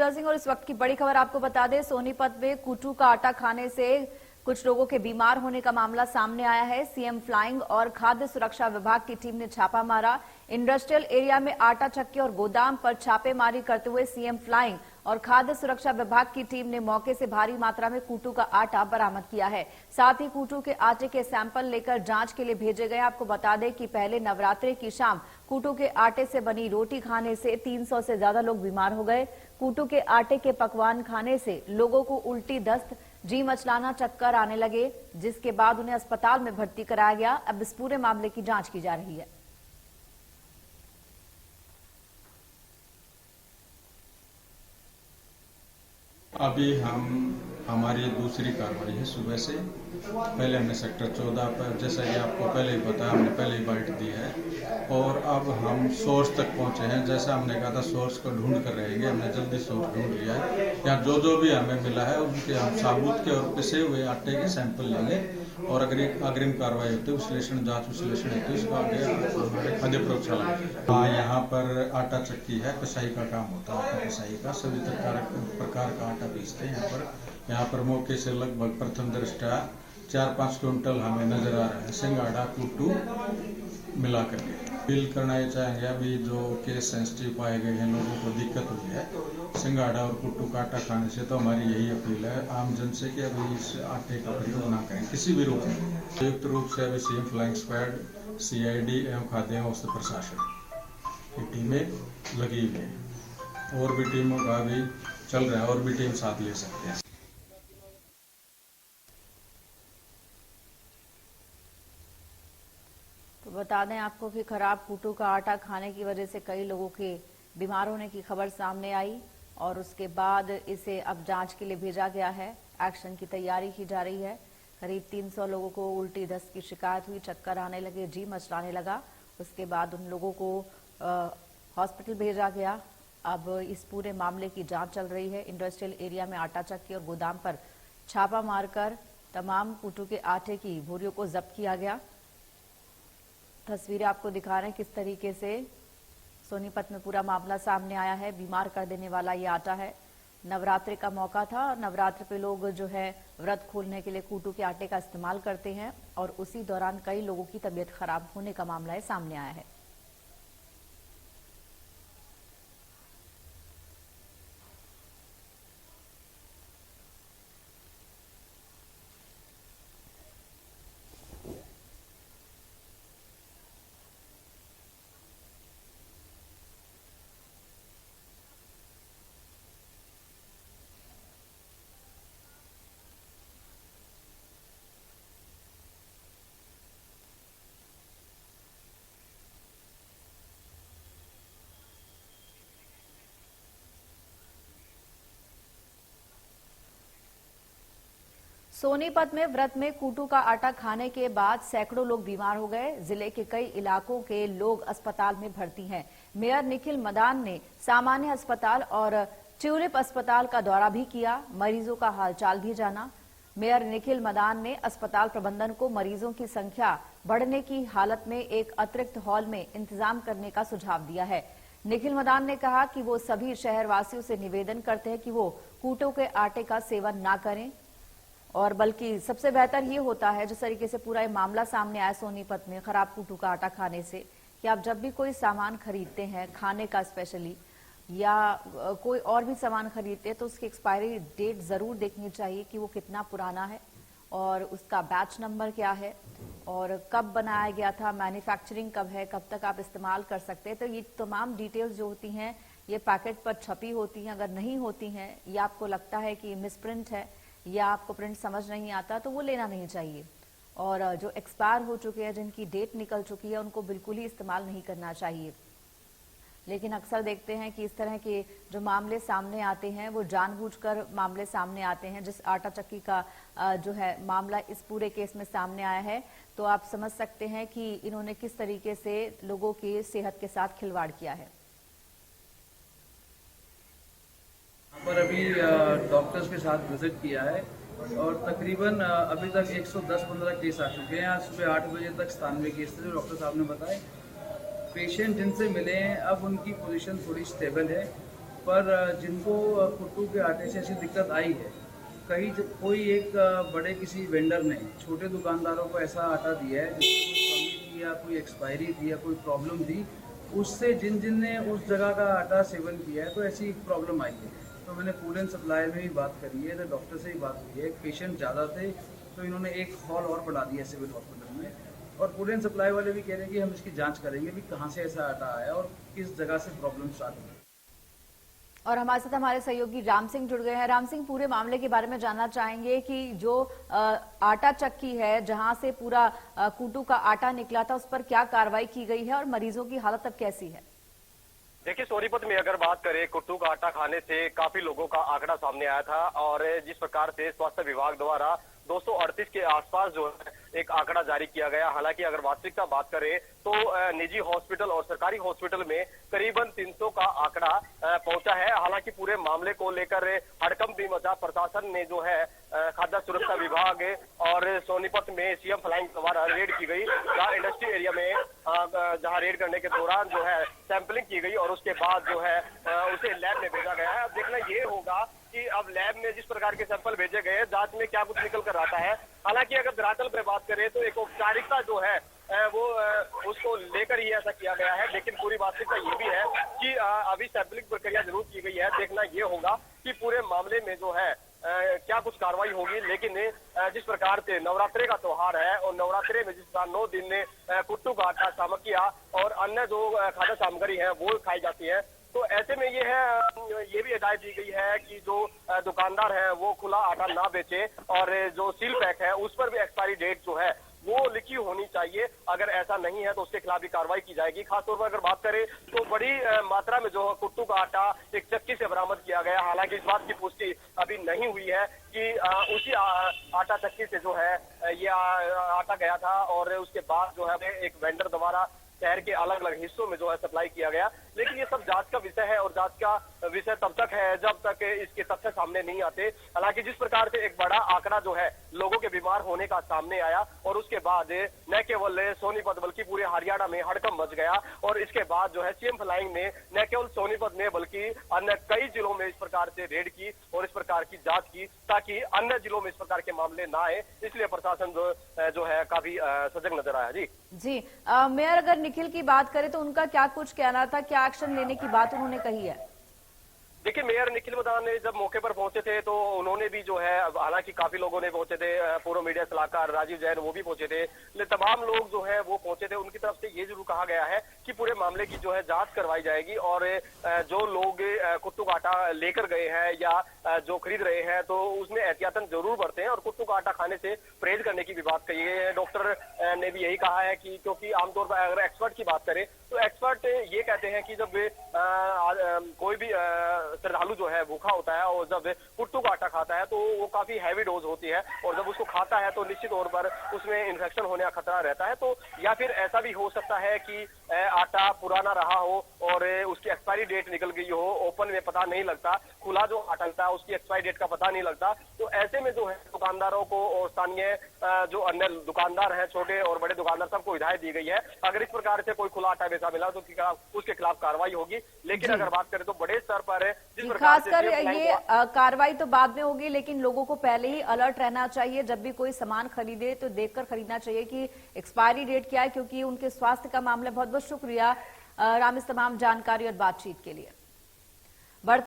नीरज सिंह, और इस वक्त की बड़ी खबर आपको बता दें, सोनीपत में कूटू का आटा खाने से कुछ लोगों के बीमार होने का मामला सामने आया है। सीएम फ्लाइंग और खाद्य सुरक्षा विभाग की टीम ने छापा मारा। इंडस्ट्रियल एरिया में आटा चक्की और गोदाम पर छापेमारी करते हुए सीएम फ्लाइंग और खाद्य सुरक्षा विभाग की टीम ने मौके से भारी मात्रा में कूटू का आटा बरामद किया है। साथ ही कूटू के आटे के सैंपल लेकर जांच के लिए भेजे गए। आपको बता दें कि पहले नवरात्रि की शाम कूटू के आटे से बनी रोटी खाने से 300 से ज्यादा लोग बीमार हो गए। कूटू के आटे के पकवान खाने से लोगों को उल्टी, दस्त, जी मचलाना, चक्कर आने लगे, जिसके बाद उन्हें अस्पताल में भर्ती कराया गया। अब इस पूरे मामले की जांच की जा रही है। अभी हमारी दूसरी कार्रवाई है सुबह से। पहले हमने सेक्टर 14 पर, जैसा कि आपको पहले ही बताया, हमने पहले ही बाइट दी है और अब हम सोर्स तक पहुंचे हैं। जैसा हमने कहा था सोर्स को ढूंढ कर रहेंगे, हमने जल्दी सोर्स ढूंढ लिया है। या जो भी हमें मिला है उनके हम साबुत के और पिसे हुए आटे के सैंपल लेंगे और अग्रिम कार्रवाई होती है, विश्लेषण, जांच विश्लेषण होती है, उसका आगे हमारे खाद्य प्रयोगशाला। हाँ, यहाँ पर आटा चक्की है, पिसाई का काम होता है, आटा पिसाई का सभी प्रकार का आटा पीसते हैं यहाँ पर मौके से लगभग प्रथम दृष्टया 4-5 क्विंटल हमें नजर आ रहा है सिंगाड़ा कूटू मिला करके। अपील करना ये चाहेंगे, अभी जो केस सेंसिटिव पाए गए हैं, लोगों को दिक्कत हुई है सिंगाड़ा और कूटू का आटा खाने से, तो हमारी यही अपील है आम जन से कि अभी इस आटे का प्रयोग ना करें किसी भी रूप में। संयुक्त रूप से अभी सीएम फ्लाइंग स्क्वाड, CID एवं खाद्य एवं औषध प्रशासन की टीमें लगी हुई है और भी टीमों का भी चल रहा है और भी टीम साथ ले सकते हैं। तो बता दें आपको कि खराब कूटू का आटा खाने की वजह से कई लोगों के बीमार होने की खबर सामने आई और उसके बाद इसे अब जांच के लिए भेजा गया है। एक्शन की तैयारी की जा रही है। करीब 300 लोगों को उल्टी, दस्त की शिकायत हुई, चक्कर आने लगे, जी मचलाने लगा। उसके बाद उन लोगों को हॉस्पिटल भेजा गया। अब इस पूरे मामले की जांच चल रही है। इंडस्ट्रियल एरिया में आटा चक्की और गोदाम पर छापा मारकर तमाम कूटू के आटे की बोरियों को जब्त किया गया। तस्वीरें आपको दिखा रहे हैं किस तरीके से सोनीपत में पूरा मामला सामने आया है। बीमार कर देने वाला ये आटा है। नवरात्रि का मौका था और नवरात्र पे लोग जो है व्रत खोलने के लिए कूटू के आटे का इस्तेमाल करते हैं और उसी दौरान कई लोगों की तबीयत खराब होने का मामला सामने आया है। सोनीपत में व्रत में कूटू का आटा खाने के बाद सैकड़ों लोग बीमार हो गए। जिले के कई इलाकों के लोग अस्पताल में भर्ती हैं। मेयर निखिल मदान ने सामान्य अस्पताल और ट्यूलिप अस्पताल का दौरा भी किया, मरीजों का हालचाल भी जाना। मेयर निखिल मदान ने अस्पताल प्रबंधन को मरीजों की संख्या बढ़ने की हालत में एक अतिरिक्त हॉल में इंतजाम करने का सुझाव दिया है। निखिल मदान ने कहा कि वो सभी शहरवासियों से निवेदन करते हैं कि वो कूटू के आटे का सेवन ना करें और बल्कि सबसे बेहतर ये होता है, जिस तरीके से पूरा ये मामला सामने आया सोनीपत में खराब कूटू का आटा खाने से, कि आप जब भी कोई सामान खरीदते हैं खाने का स्पेशली या कोई और भी सामान खरीदते हैं तो उसकी एक्सपायरी डेट जरूर देखनी चाहिए कि वो कितना पुराना है और उसका बैच नंबर क्या है और कब बनाया गया था, मैन्युफैक्चरिंग कब है, कब तक आप इस्तेमाल कर सकते हैं। तो ये तमाम डिटेल्स जो होती हैं ये पैकेट पर छपी होती हैं। अगर नहीं होती हैं या आपको लगता है कि मिसप्रिंट है या आपको प्रिंट समझ नहीं आता तो वो लेना नहीं चाहिए। और जो एक्सपायर हो चुके हैं, जिनकी डेट निकल चुकी है, उनको बिल्कुल ही इस्तेमाल नहीं करना चाहिए। लेकिन अक्सर देखते हैं कि इस तरह के जो मामले सामने आते हैं वो जानबूझकर मामले सामने आते हैं। जिस आटा चक्की का जो है मामला इस पूरे केस में सामने आया है तो आप समझ सकते हैं कि इन्होंने किस तरीके से लोगों की सेहत के साथ खिलवाड़ किया है। पर अभी डॉक्टर्स के साथ विजिट किया है और तकरीबन अभी तक 110-15 केस आ चुके हैं। आज सुबह 8 बजे तक 97 केस थे जो डॉक्टर साहब ने बताए। पेशेंट जिनसे मिले हैं अब उनकी पोजीशन थोड़ी स्टेबल है पर जिनको कुट्टू के आटे से ऐसी दिक्कत आई है, कोई एक बड़े किसी वेंडर ने छोटे दुकानदारों को ऐसा आटा दिया है जिसमें कोई कमी थी या कोई एक्सपायरी थी या कोई प्रॉब्लम थी, उससे जिन ने उस जगह का आटा सेवन किया है तो ऐसी प्रॉब्लम आई है। तो मैंने फूड एंड सप्लाई में भी बात करी है, तो डॉक्टर से ही बात हुई है। पेशेंट ज़्यादा थे तो इन्होंने एक हॉल और बढ़ा दिया सिविल हॉस्पिटल में, और फूड एंड सप्लाई वाले भी कह रहे हैं कि हम इसकी जांच करेंगे भी कहाँ से ऐसा आटा आया और किस जगह से प्रॉब्लम स्टार्ट हुई। और हमारे साथ हमारे सहयोगी राम सिंह जुड़ गए हैं। राम सिंह, पूरे मामले के बारे में जानना चाहेंगे कि जो आटा चक्की है जहां से पूरा कुट्टू का आटा निकला था, उस पर क्या कार्रवाई की गई है और मरीजों की हालत अब कैसी है? देखिए, सोनीपत में अगर बात करें, कुट्टू का आटा खाने से काफी लोगों का आंकड़ा सामने आया था, और जिस प्रकार से स्वास्थ्य विभाग द्वारा 238 के आसपास जो है एक आंकड़ा जारी किया गया। हालांकि अगर वास्तविकता बात करें तो निजी हॉस्पिटल और सरकारी हॉस्पिटल में करीबन 300 का आंकड़ा पहुंचा है। हालांकि पूरे मामले को लेकर हड़कंप भी मचा। प्रशासन ने जो है खाद्य सुरक्षा विभाग और सोनीपत में सीएम फ्लाइंग द्वारा रेड की गई, जहां इंडस्ट्री एरिया में जहां रेड करने के दौरान जो है सैंपलिंग की गई और उसके बाद जो है उसे लैब में भेजा गया है। अब देखना ये होगा कि अब लैब में जिस प्रकार के सैंपल भेजे गए, जांच में क्या कुछ निकल कर आता है। हालांकि अगर धरातल पर बात करें तो एक औपचारिकता जो है वो उसको लेकर ही ऐसा किया गया है, लेकिन पूरी वास्तविकता ये भी है कि अभी सैंपलिंग प्रक्रिया जरूर की गई है। देखना ये होगा कि पूरे मामले में जो है क्या कुछ कार्रवाई होगी। लेकिन जिस प्रकार से नवरात्रे का त्योहार है और नवरात्रे में जिस प्रकार 9 दिन कुट्टू का आटा, सामकिया और अन्य जो खाद्य सामग्री है वो खाई जाती है, तो ऐसे में ये भी हिदायत दी गई है कि जो दुकानदार है वो खुला आटा ना बेचे, और जो सील पैक है उस पर भी एक्सपायरी डेट जो है वो लिखी होनी चाहिए। अगर ऐसा नहीं है तो उसके खिलाफ भी कार्रवाई की जाएगी। खासतौर पर अगर बात करें तो बड़ी मात्रा में जो कुट्टू का आटा एक चक्की से बरामद किया गया। हालांकि इस बात की पुष्टि अभी नहीं हुई है कि उसी आटा चक्की से जो है ये आटा गया था, और उसके बाद जो है एक वेंडर द्वारा शहर के अलग अलग हिस्सों में जो है सप्लाई किया गया। लेकिन ये सब जांच का विषय है, और जांच का विषय तब तक है जब तक इसके तथ्य सामने नहीं आते। हालांकि जिस प्रकार से एक बड़ा आंकड़ा जो है लोगों के बीमार होने का सामने आया, और उसके बाद न केवल सोनीपत बल्कि पूरे हरियाणा में हड़कंप मच गया, और इसके बाद जो है सीएम फ्लाइंग ने न केवल सोनीपत में बल्कि अन्य कई जिलों में इस प्रकार से रेड की और इस प्रकार की जांच की, ताकि अन्य जिलों में इस प्रकार के मामले ना आए। इसलिए प्रशासन जो है काफी सजग नजर आया। जी मेयर अगर निखिल की बात करें तो उनका क्या कुछ कहना था, क्या एक्शन लेने की बात उन्होंने कही है? देखिए, मेयर निखिल मदान ने जब मौके पर पहुंचे थे तो उन्होंने भी जो है, हालांकि काफी लोगों ने पहुंचे थे, पूर्व मीडिया सलाहकार राजीव जैन वो भी पहुंचे थे, लेकिन तमाम लोग जो है वो पहुंचे थे। उनकी तरफ से ये जरूर कहा गया है कि पूरे मामले की जो है जांच करवाई जाएगी, और जो लोग कुट्टू का आटा लेकर गए हैं या जो खरीद रहे हैं तो उसमें एहतियातन जरूर बरतें, और कुट्टू का आटा खाने से परहेज करने की भी बात कही है। डॉक्टर ने भी यही कहा है कि क्योंकि आमतौर पर अगर एक्सपर्ट की बात करें तो एक्सपर्ट ये कहते हैं कि जब कोई भी श्रद्धालु जो है भूखा होता है और जब कुट्टू का आटा खाता है तो वो काफी हैवी डोज होती है, और जब उसको खाता है तो निश्चित तौर पर उसमें इन्फेक्शन होने का खतरा रहता है। तो या फिर ऐसा भी हो सकता है कि आटा पुराना रहा हो और उसकी एक्सपायरी डेट निकल गई हो, ओपन में पता नहीं लगता, खुला जो आटा लगता है उसकी एक्सपायरी डेट का पता नहीं लगता। तो ऐसे में जो है दुकानदारों को और स्थानीय जो अन्य दुकानदार हैं, छोटे और बड़े दुकानदार, सबको हिदायत दी गई है अगर इस प्रकार से कोई खुला आटा बेचा मिला तो उसके खिलाफ कार्रवाई होगी। लेकिन अगर बात करें तो बड़े स्तर पर खासकर ये कार्रवाई तो बाद में होगी, लेकिन लोगों को पहले ही अलर्ट रहना चाहिए। जब भी कोई सामान खरीदे तो देखकर खरीदना चाहिए कि एक्सपायरी डेट क्या है, क्योंकि उनके स्वास्थ्य का मामला। बहुत बहुत शुक्रिया राम इस तमाम जानकारी और बातचीत के लिए।